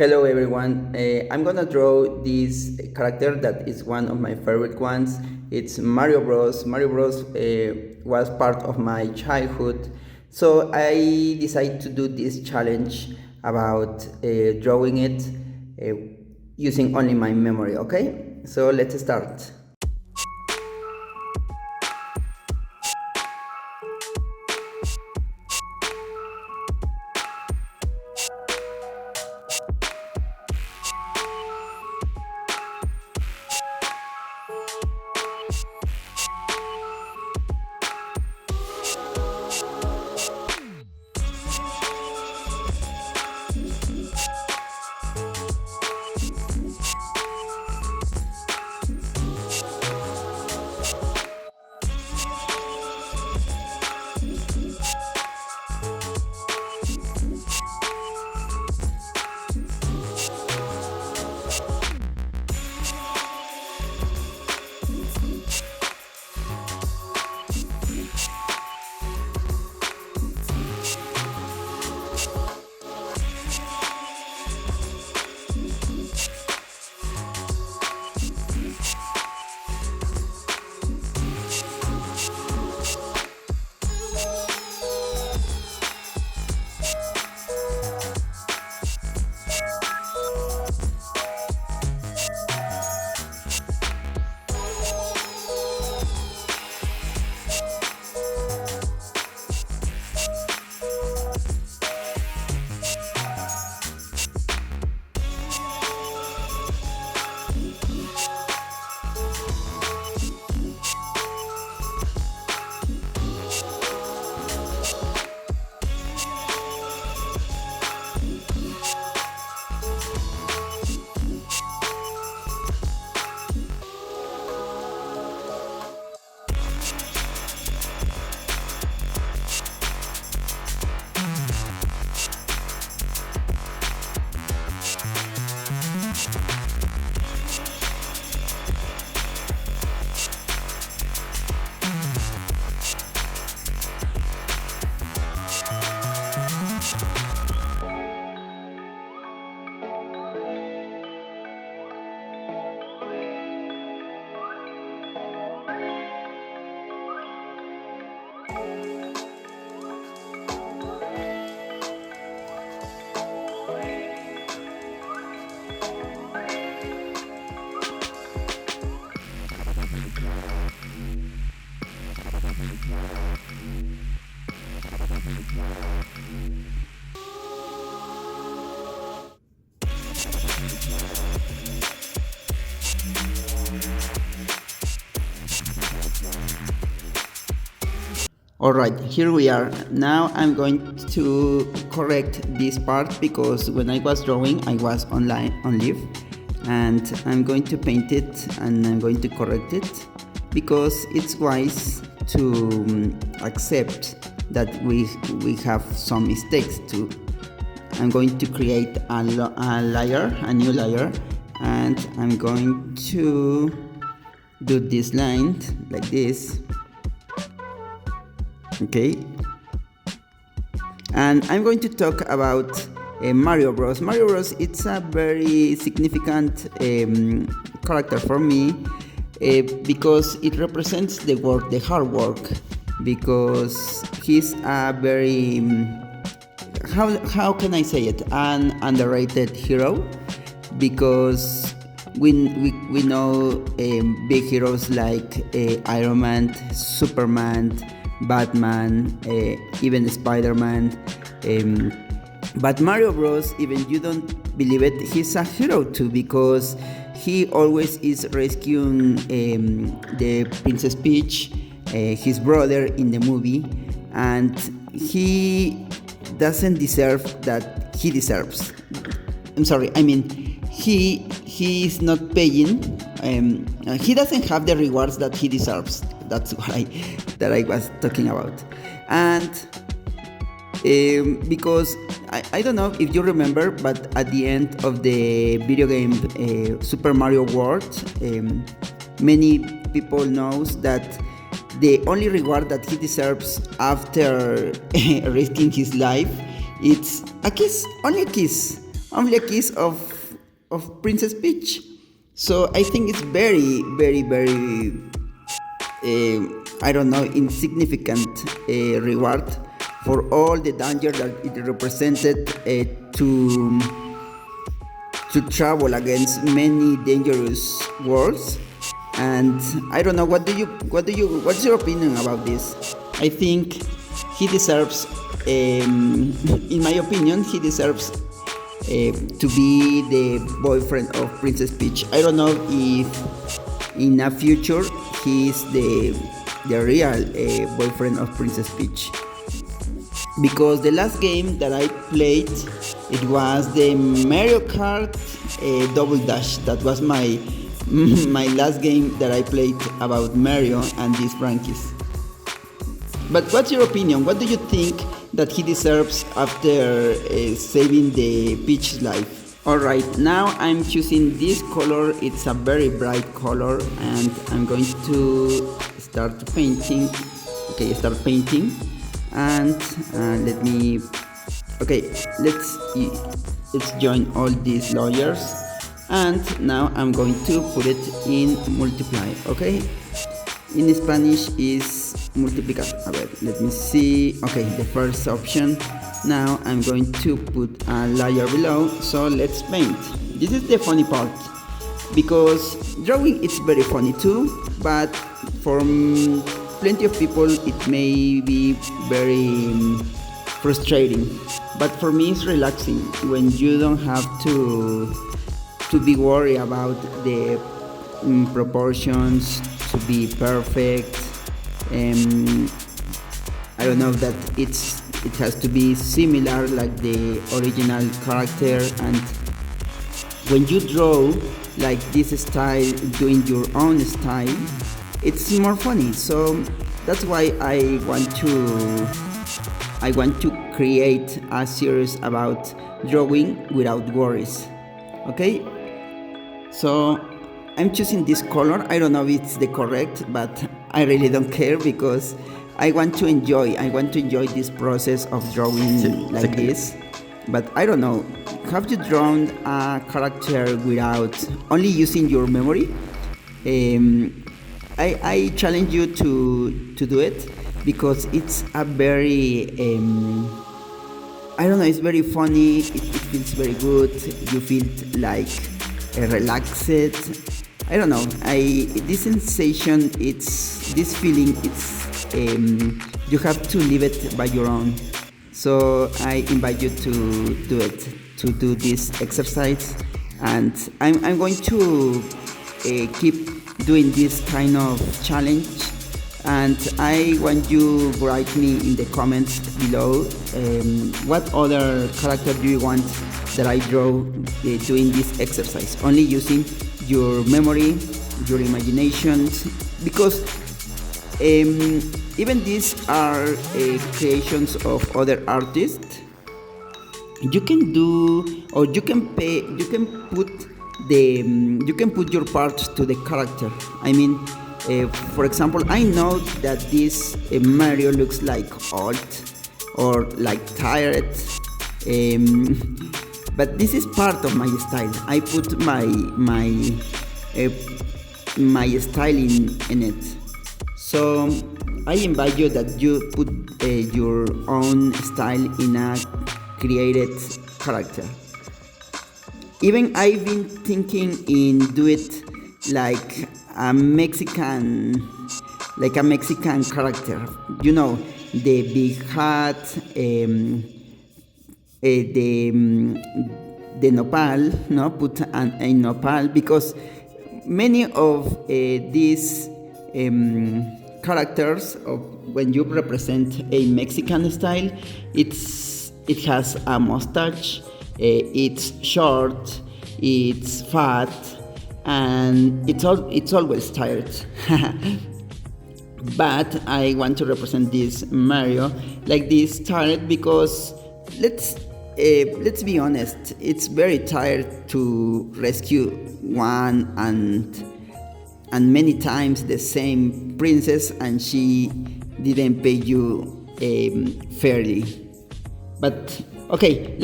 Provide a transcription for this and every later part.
Hello everyone. I'm gonna draw this character that is one of my favorite ones. It's Mario Bros. Mario Bros. Was part of my childhood, so I decided to do this challenge about drawing it uh, using only my memory. Okay, so let's start. Alright, here we are. Now I'm going to correct this part because when I was drawing I was online on leave, and I'm going to paint it and I'm going to correct it because it's wise to accept that we have some mistakes too. I'm going to create a new layer, and I'm going to do this line like this. Okay, and I'm going to talk about Mario Bros. Mario Bros. It's a very significant character for me because it represents the work, the hard work. Because he's a very how can I say it, an underrated hero. Because we know big heroes like Iron Man, Superman, Batman, even Spider-Man, but Mario Bros, even you don't believe it, he's a hero too, because he always is rescuing the Princess Peach, his brother in the movie, and he doesn't deserve that he deserves. I'm sorry, I mean he is not paying, he doesn't have the rewards that he deserves. That's what I was talking about. And because I don't know if you remember, but at the end of the video game Super Mario World, many people knows that the only reward that he deserves after risking his life, it's a kiss, only a kiss. only a kiss of Princess Peach. So I think it's very, very, very, I don't know, insignificant reward for all the danger that it represented to travel against many dangerous worlds. And I don't know, what's your opinion about this? I think he deserves, in my opinion, he deserves to be the boyfriend of Princess Peach. I don't know if in a future he's the real boyfriend of Princess Peach, because the last game that I played, it was the Mario Kart Double Dash. That was my my last game that I played about Mario and these franchises. But what's your opinion? What do you think that he deserves after saving the Peach's life? Alright, now I'm choosing this color. It's a very bright color, and I'm going to start painting. Okay, start painting, and let's join all these layers, and now I'm going to put it in multiply. Okay, in Spanish is multiplicar. A ver, let me see. Okay, the first option. Now I'm going to put a layer below, so let's paint. This is the funny part, because drawing is very funny too, but for plenty of people it may be very frustrating. But for me it's relaxing when you don't have to be worried about the proportions to be perfect. I don't know that it has to be similar like the original character, and when you draw like this style, doing your own style, it's more funny. So that's why I want to create a series about drawing without worries. Okay, so I'm choosing this color. I don't know if it's the correct, but I really don't care, because I want to enjoy this process of drawing like this. But I don't know, have you drawn a character without only using your memory? I challenge you to do it, because it's a very I don't know, it's very funny. It feels very good. You feel like relaxed. I don't know. This sensation, this feeling. You have to live it by your own. So I invite you to do it, to do this exercise, and I'm going to keep doing this kind of challenge. And I want you to write me in the comments below what other character do you want that I draw doing this exercise, only using your memory, your imagination, because even these are creations of other artists. You can do, or you can put your part to the character. I mean, for example, I know that this Mario looks like old or like tired, but this is part of my style. I put my style in it. So I invite you that you put your own style in a created character. Even I've been thinking in do it like a Mexican character. You know, the big hat, the nopal, no, put a nopal, because many of these characters of when you represent a Mexican style, it has a mustache, it's short, it's fat, and it's always tired. But I want to represent this Mario like this tired, because let's be honest, it's very tired to rescue one and many times the same princess, and she didn't pay you fairly. But Okay,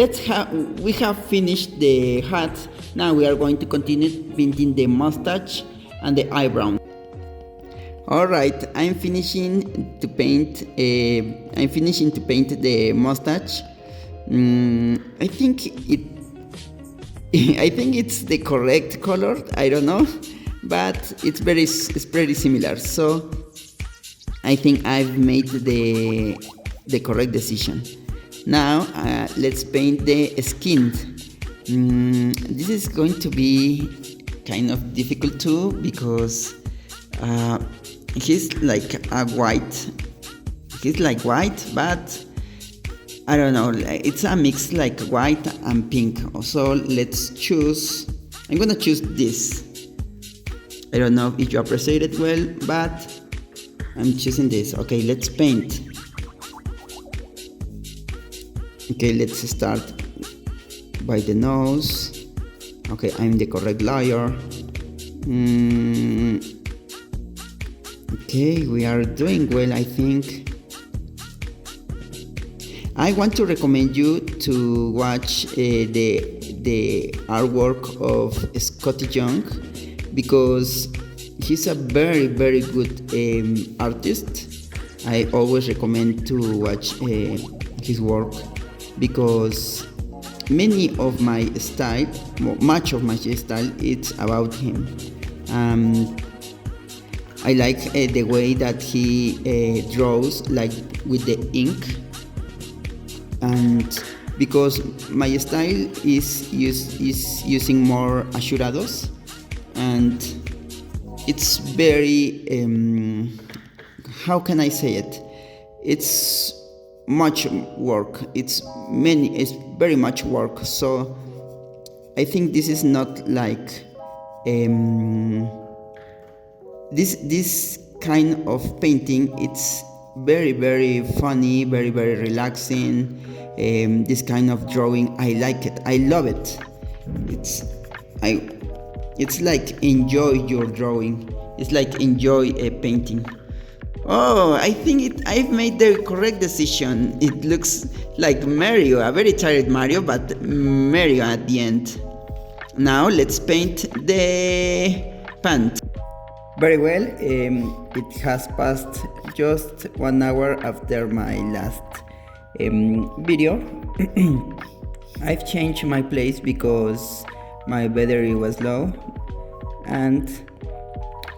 we have finished the hat. Now we are going to continue painting the mustache and the eyebrow. Alright, I'm finishing to paint the mustache. I think it's the correct color, I don't know, but it's pretty similar. So I think I've made the correct decision. Now let's paint the skin. This is going to be kind of difficult too, because he's like white, but I don't know, it's a mix like white and pink. So let's choose, I'm gonna choose this. I don't know if you appreciate it well, but I'm choosing this. Okay, let's paint. Okay, let's start by the nose. Okay, I'm the correct layer. Okay, we are doing well, I think. I want to recommend you to watch the artwork of Scotty Young, because he's a very good artist. I always recommend to watch his work, because much of my style, it's about him. I like the way that he draws, like with the ink, and because my style is using more azulados, and it's very how can I say it? It's much work. It's very much work. So I think this is not like this kind of painting. It's very funny, very relaxing. This kind of drawing, I like it. I love it. It's like enjoy your drawing. It's like enjoy a painting. Oh, I think I've made the correct decision. It looks like Mario, a very tired Mario, but Mario at the end. Now let's paint the pants. Very well, it has passed just 1 hour after my last video. I've changed my place because my battery was low, and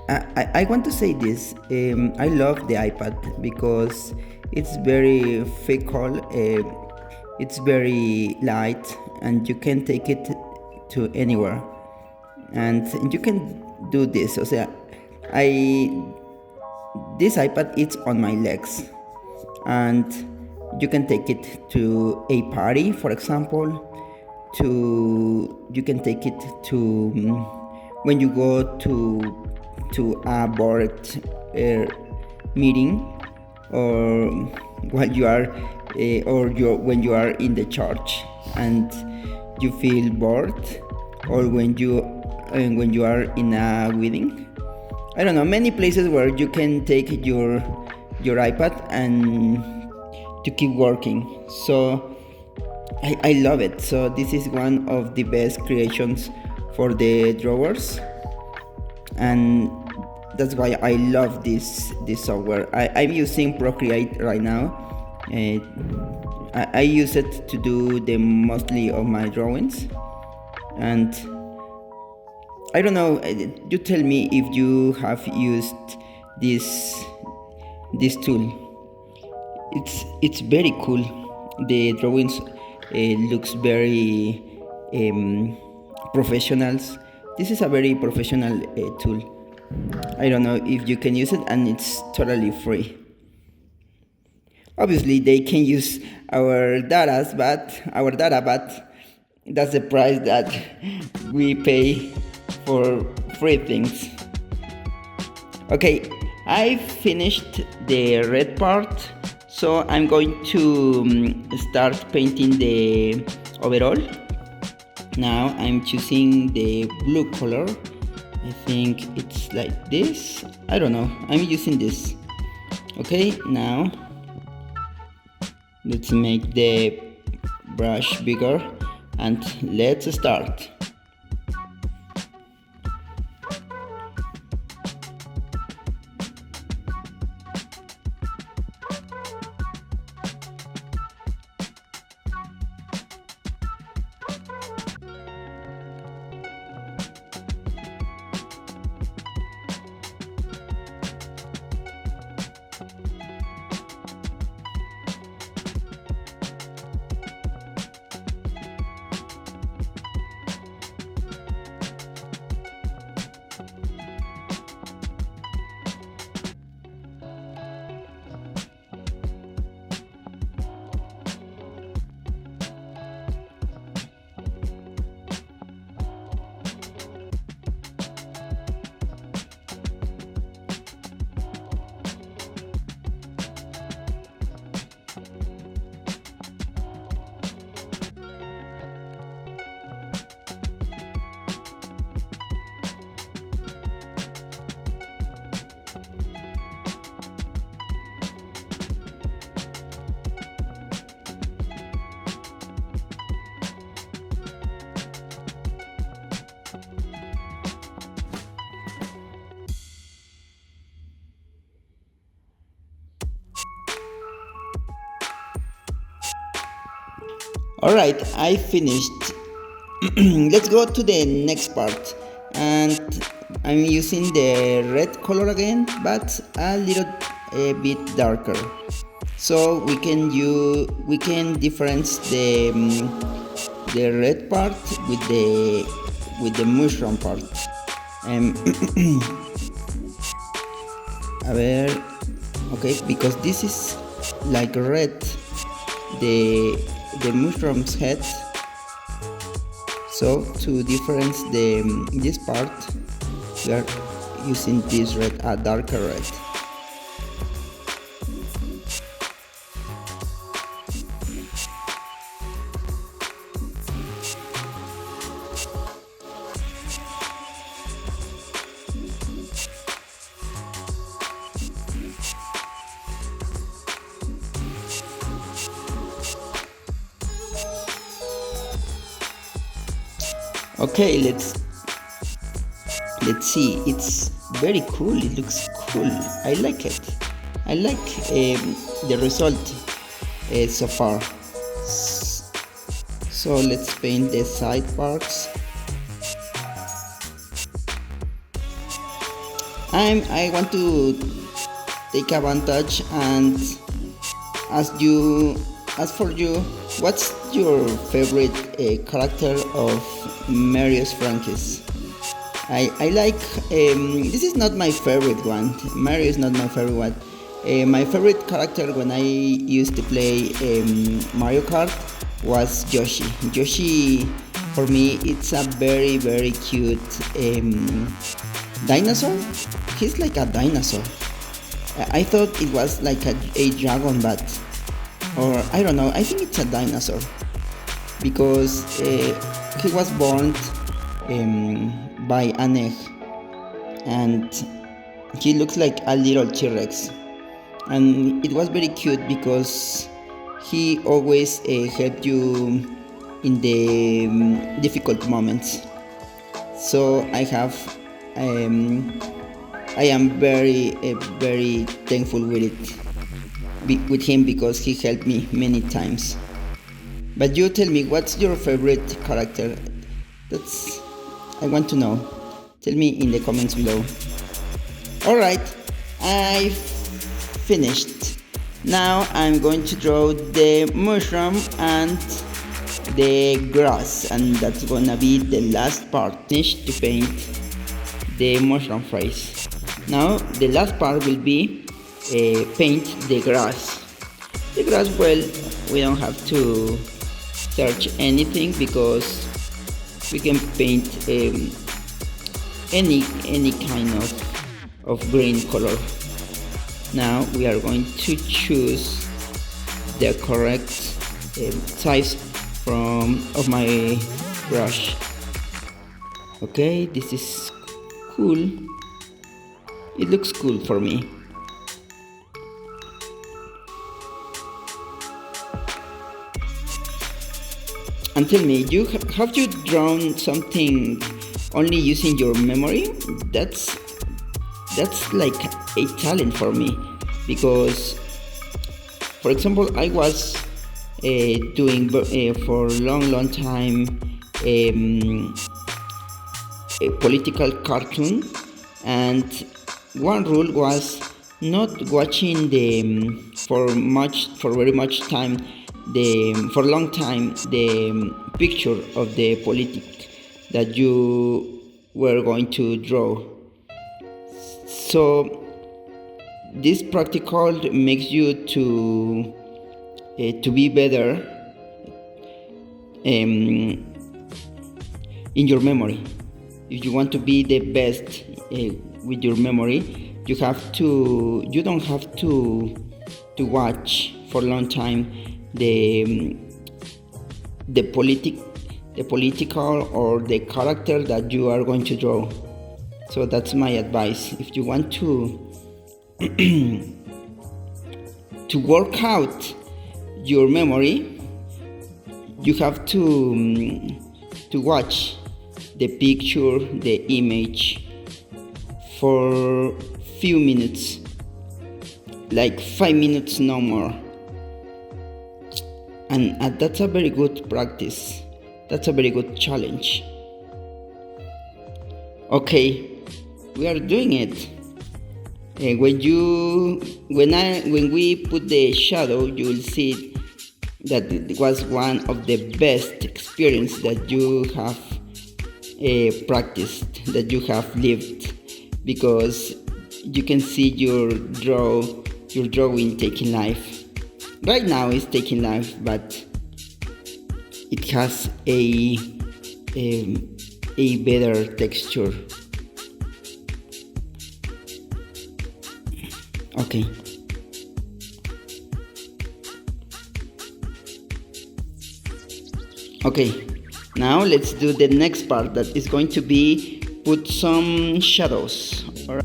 I want to say this. I love the iPad because it's very fickle, it's very light, and you can take it to anywhere, and you can do this. O sea, this iPad is on my legs, and you can take it to a party, for example. You can take it to when you go to a board meeting, or while you are when you are in the church and you feel bored, or when you are in a wedding. I don't know, many places where you can take your iPad and to keep working. So I love it. So this is one of the best creations for the drawers, and that's why I love this software. I'm using Procreate right now. I use it to do the mostly of my drawings, and I don't know, you tell me if you have used this tool. It's very cool. The drawings looks very professionals. This is a very professional tool. I don't know if you can use it, and it's totally free. Obviously they can use our data, but that's the price that we pay for free things. Okay, I finished the red part, so I'm going to start painting the overall. Now I'm choosing the blue color. I think it's like this. I don't know, I'm using this. Okay, now let's make the brush bigger, and let's start. Alright, I finished. Let's go to the next part, and I'm using the red color again, but a little bit darker, so we can difference the red part with the mushroom part. A ver, okay, because this is like red, the mushroom's head. So to difference this part, we are using this red, a darker red. Okay, let's see. It's very cool. It looks cool. I like it. I like the result so far. So let's paint the side parts. I want to take advantage and ask for you, what's your favorite character of Mario's franchise? I like, this is not my favorite one. Mario is not my favorite one. My favorite character when I used to play Mario Kart was Yoshi. Yoshi, for me, it's a very, very cute dinosaur. He's like a dinosaur. I thought it was like a dragon, but, or I don't know, I think it's a dinosaur, because he was born by an egg, and he looks like a little T-Rex, and it was very cute because he always helped you in the difficult moments. So I am very very thankful with him, because he helped me many times. But you tell me, what's your favorite character? I want to know. Tell me in the comments below. Alright, I finished. Now I'm going to draw the mushroom and the grass, and that's gonna be the last part. Finish to paint the mushroom face. Now the last part will be paint the grass. The grass, well, we don't have to search anything, because we can paint any kind of green color. Now we are going to choose the correct size of my brush. Okay, this is cool. It looks cool for me. And tell me, have you drawn something only using your memory? That's like a talent for me, because, for example, I was doing for a long time a political cartoon, and one rule was not watching the for very much time, for a long time, the picture of the politic that you were going to draw. So this practical makes you to be better in your memory. If you want to be the best with your memory, you don't have to watch for a long time the political or the character that you are going to draw. So that's my advice. If you want to to work out your memory, you have to watch the picture, the image for few minutes, like 5 minutes, no more. And that's a very good practice. That's a very good challenge. Okay, we are doing it. When we put the shadow, you will see that it was one of the best experience that you have practiced, that you have lived, because you can see your drawing taking life. Right now it's taking life, but it has a better texture. Okay. Okay, now let's do the next part, that is going to be put some shadows. All right.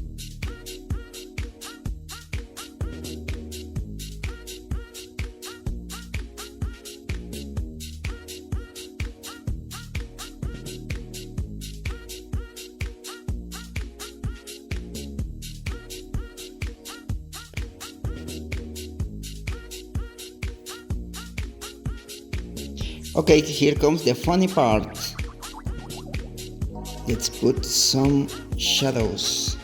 Okay, here comes the funny part. Let's put some shadows.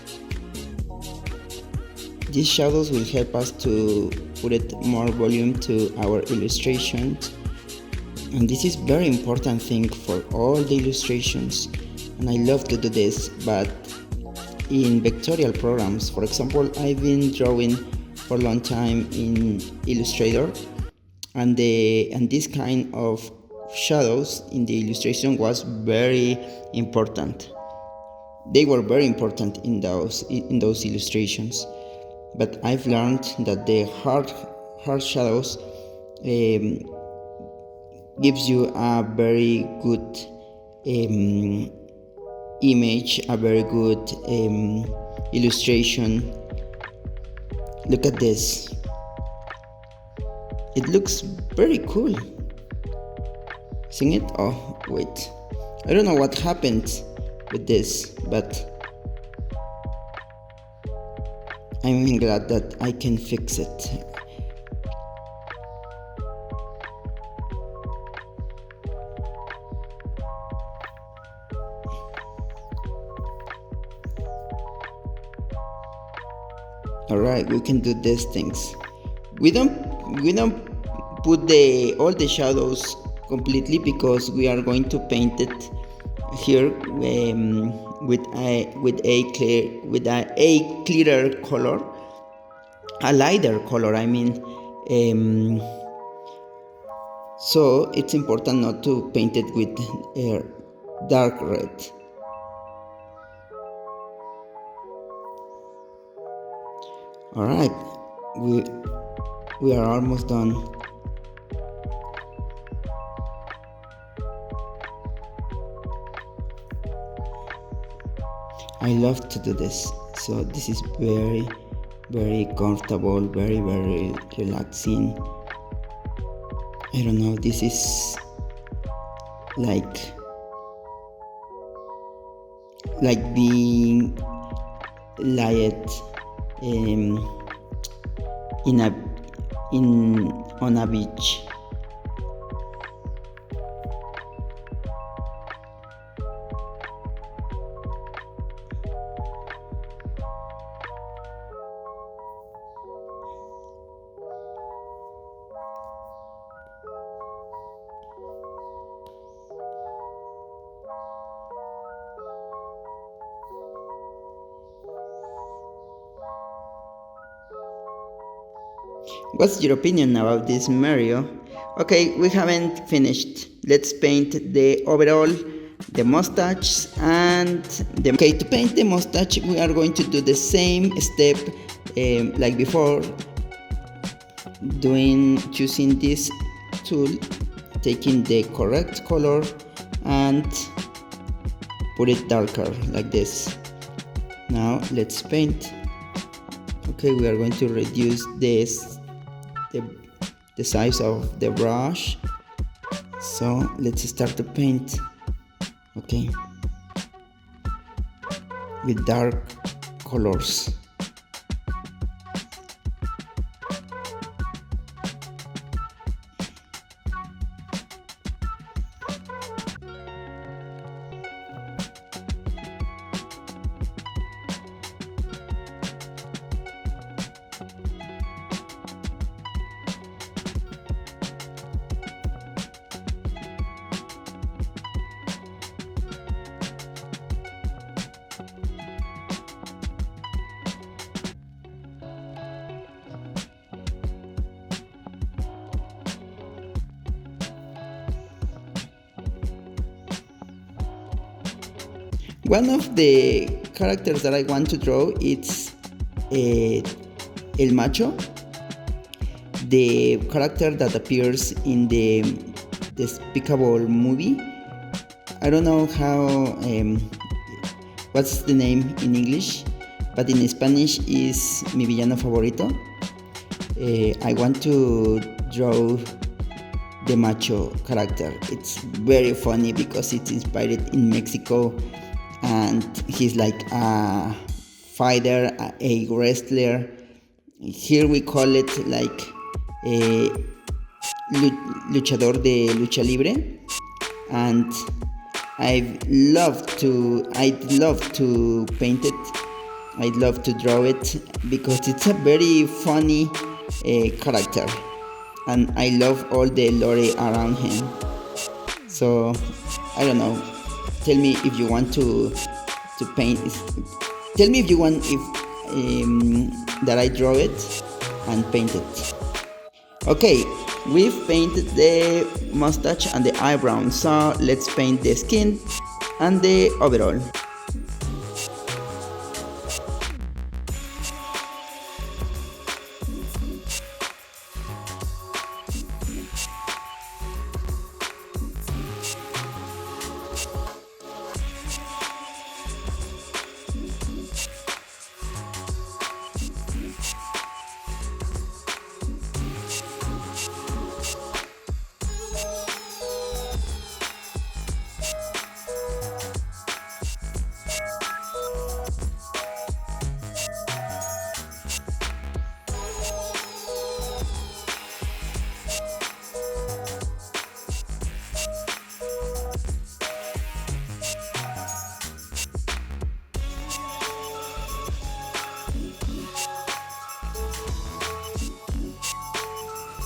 These shadows will help us to put more volume to our illustrations, and this is very important thing for all the illustrations, and I love to do this. But in vectorial programs, for example, I've been drawing for a long time in Illustrator, and this kind of shadows in the illustration was very important. They were very important in those illustrations. But I've learned that the hard shadows gives you a very good image, a very good illustration. Look at this. It looks very cool. Sing it? Oh, wait. I don't know what happened with this, but I'm glad that I can fix it. Alright, we can do these things. We don't put all the shadows completely, because we are going to paint it here with a clearer color, a lighter color, I mean. So it's important not to paint it with dark red. All right, we are almost done. I love to do this, so this is very, very comfortable, very, very relaxing. I don't know, this is like being light in a on a beach. What's your opinion about this Mario? Okay, we haven't finished. Let's paint the overall, the mustache, and the... Okay, to paint the mustache, we are going to do the same step like before, choosing this tool, taking the correct color and put it darker like this. Now let's paint. Okay, we are going to reduce the size of the brush. So let's start to paint. Okay, with dark colors. One of the characters that I want to draw is El Macho, the character that appears in the Despicable movie. I don't know how what's the name in English, but in Spanish is Mi Villano Favorito. I want to draw the Macho character. It's very funny because it's inspired in Mexico, and he's like a fighter, a wrestler. Here we call it like a luchador de lucha libre, and I'd love to paint it. I'd love to draw it because it's a very funny character, and I love all the lore around him. So I don't know. Tell me if you want to paint. Tell me if you want that I draw it and paint it. Okay, we've painted the mustache and the eyebrows, so let's paint the skin and the overall.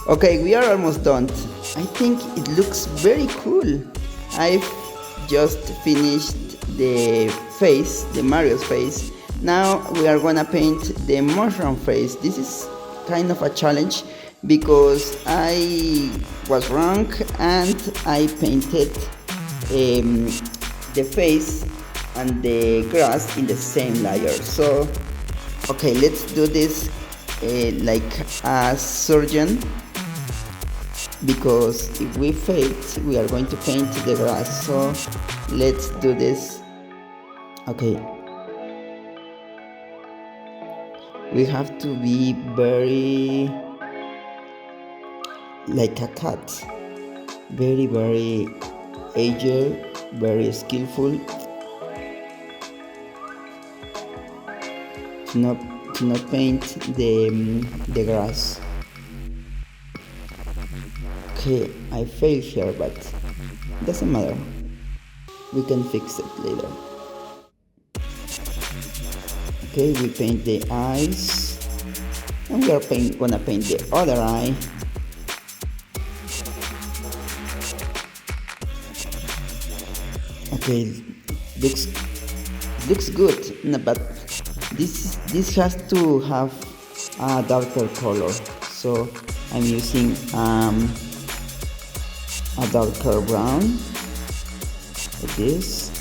Okay, we are almost done. I think it looks very cool. I've just finished the face, the Mario's face. Now we are gonna paint the mushroom face. This is kind of a challenge because I was wrong and I painted the face and the grass in the same layer. So okay, let's do this like a surgeon, because if we fail we are going to paint the grass. So let's do this. Okay, we have to be very like a cat, very agile, very skillful, to not paint the grass. Okay, I failed here, but doesn't matter. We can fix it later. Okay, we paint the eyes, and we are gonna paint the other eye. Okay, looks good, no, but this has to have a darker color, so I'm using a darker brown like this.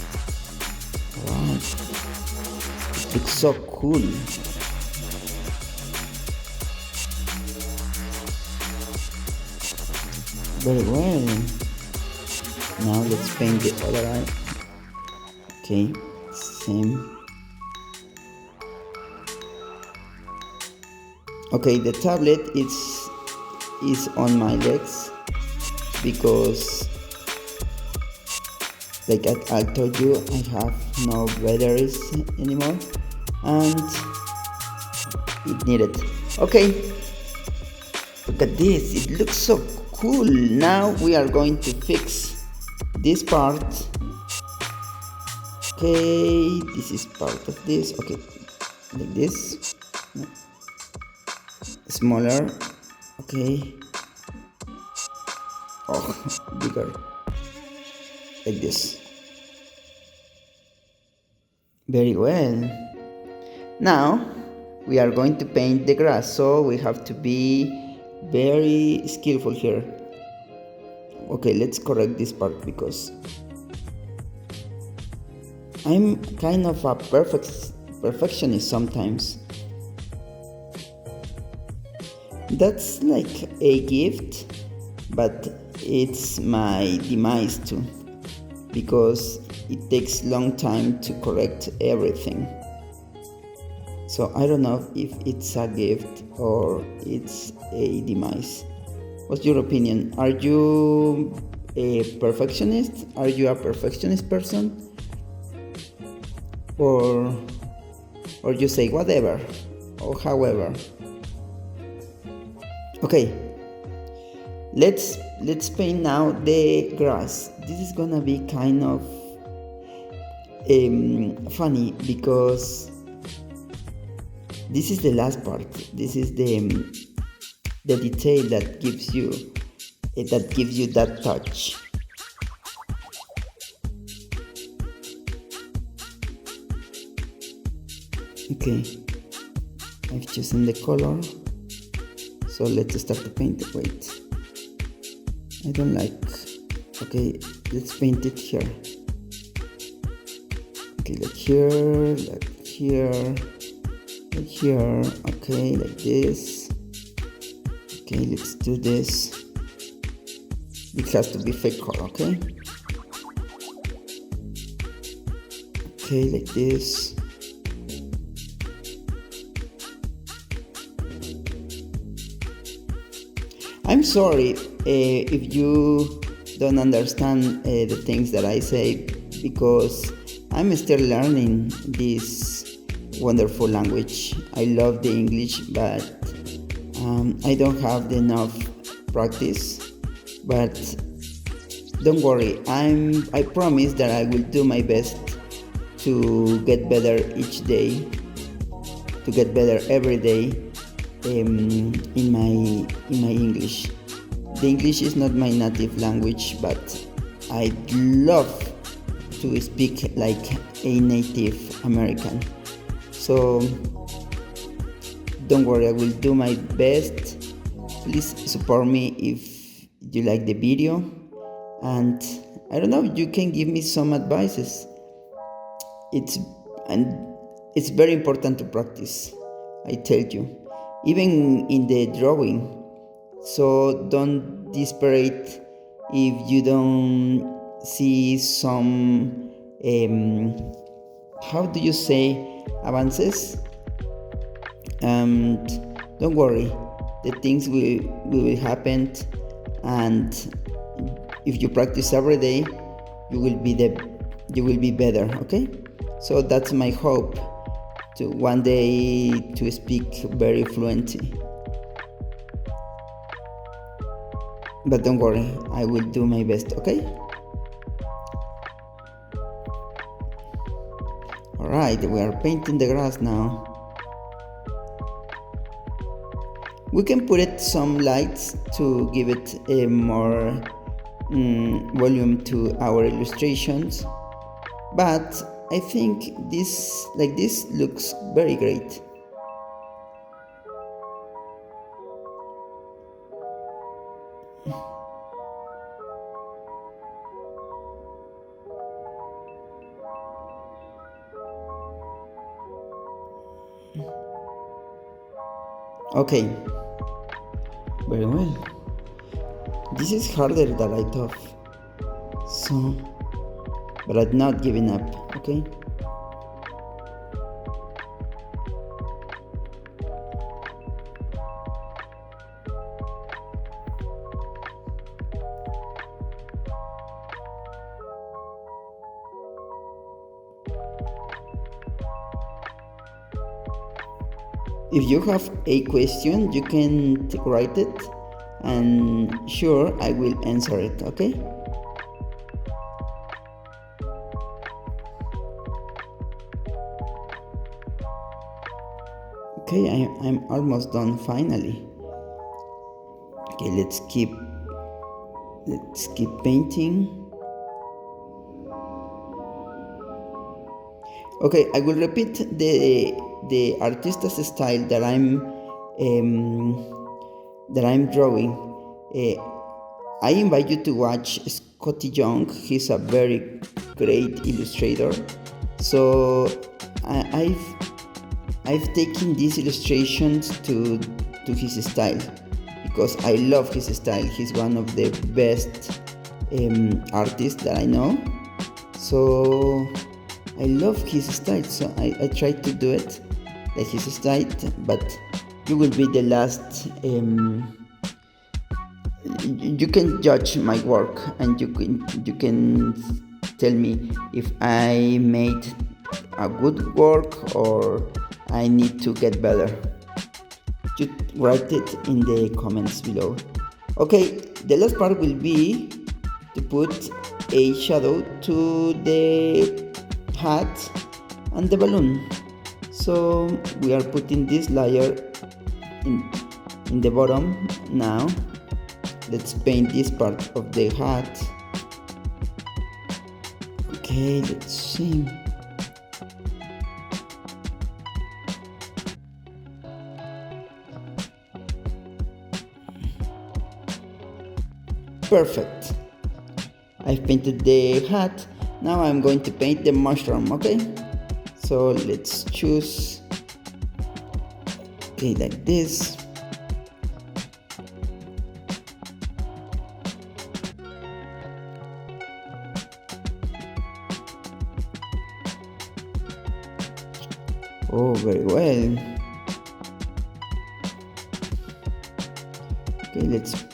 Wow, it looks so cool. Very well. Now let's paint the other eye. Okay, same. Okay, the tablet is on my legs because, like I told you, I have no batteries anymore and it needed. Okay, look at this, it looks so cool. Now we are going to fix this part. Okay, this is part of this. Okay, like this. Smaller. Okay. Oh, bigger. Like this. Very well. Now we are going to paint the grass, so we have to be very skillful here. Okay, let's correct this part because I'm kind of a perfectionist sometimes. That's like a gift, but it's my demise too, because it takes long time to correct everything. So I don't know if it's a gift or it's a demise. What's your opinion? Are you a perfectionist? Are you a perfectionist person? Or you say whatever or however? Okay, let's paint now the grass. This is gonna be kind of funny because this is the last part. This is the detail that gives you that touch. Okay, I've chosen the color. So let's start to paint it. Wait, I don't like. Okay, let's paint it here. Okay, like here, like here, like here. Okay, like this. Okay, let's do this. It has to be fake color, okay? Okay, like this. I'm sorry if you don't understand the things that I say, because I'm still learning this wonderful language. I love the English, but I don't have enough practice. But don't worry, I promise that I will do my best to get better each day, to get better every day. In my English. The English is not my native language, but I love to speak like a native American. So don't worry, I will do my best. Please support me if you like the video, and I don't know, you can give me some advices. It's very important to practice, I tell you. Even in the drawing, so don't desperate if you don't see some how do you say, avances, and don't worry, the things will happen, and if you practice every day, you will be better. Okay, so that's my hope, to one day to speak very fluently. But don't worry, I will do my best. Okay. All right, we are painting the grass now. We can put it some lights to give it a more volume to our illustrations, but I think this looks very great. Okay, very well. This is harder than I thought, so, but I'm not giving up. Okay. If you have a question, you can write it, and sure, I will answer it. Okay. Okay, I'm almost done finally. Okay, let's keep painting. Okay, I will repeat the artista's style that I'm drawing. I invite you to watch Scotty Young. He's a very great illustrator. So I've taken these illustrations to his style, because I love his style. He's one of the best artists that I know. So I love his style, so I try to do it like his style, but you will be the last. You can judge my work, and you can tell me if I made a good work or I need to get better. Just write it in the comments below. Okay, the last part will be to put a shadow to the hat and the balloon. So we are putting this layer in the bottom. Now let's paint this part of the hat. Okay, let's see. Perfect. I've painted the hat. Now I'm going to paint the mushroom. Okay, so let's choose, okay, like this. Oh, very well. Okay, let's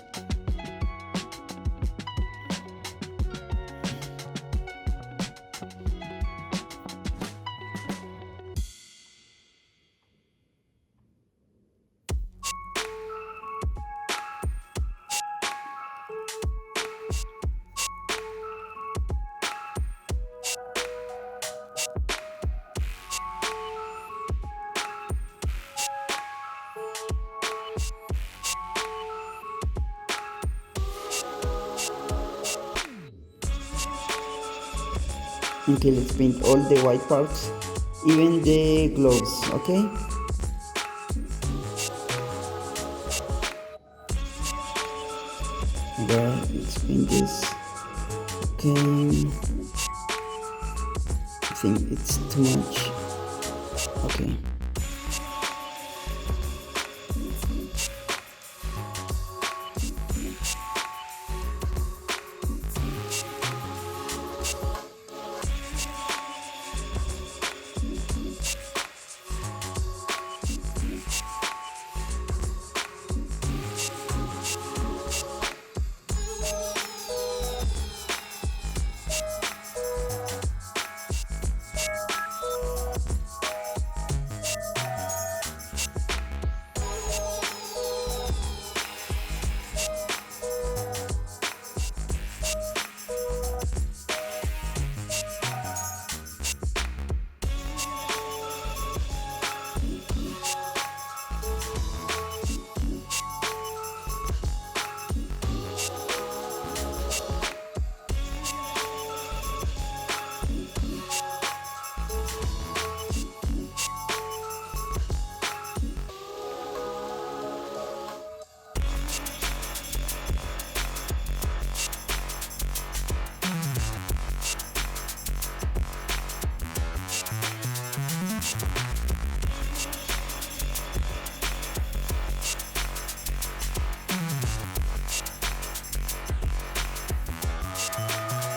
okay, let's paint all the white parts, even the gloves. Okay, there, let's paint this. Okay, I think it's too much. Okay,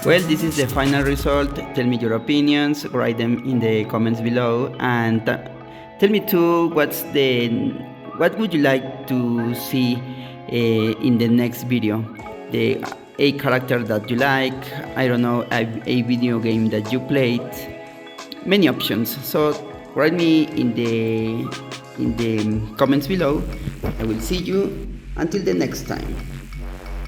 Well, this is the final result. Tell me your opinions, write them in the comments below, and tell me too what would you like to see in the next video. A character that you like, I don't know, a video game that you played, many options. So write me in the comments below. I will see you until the next time.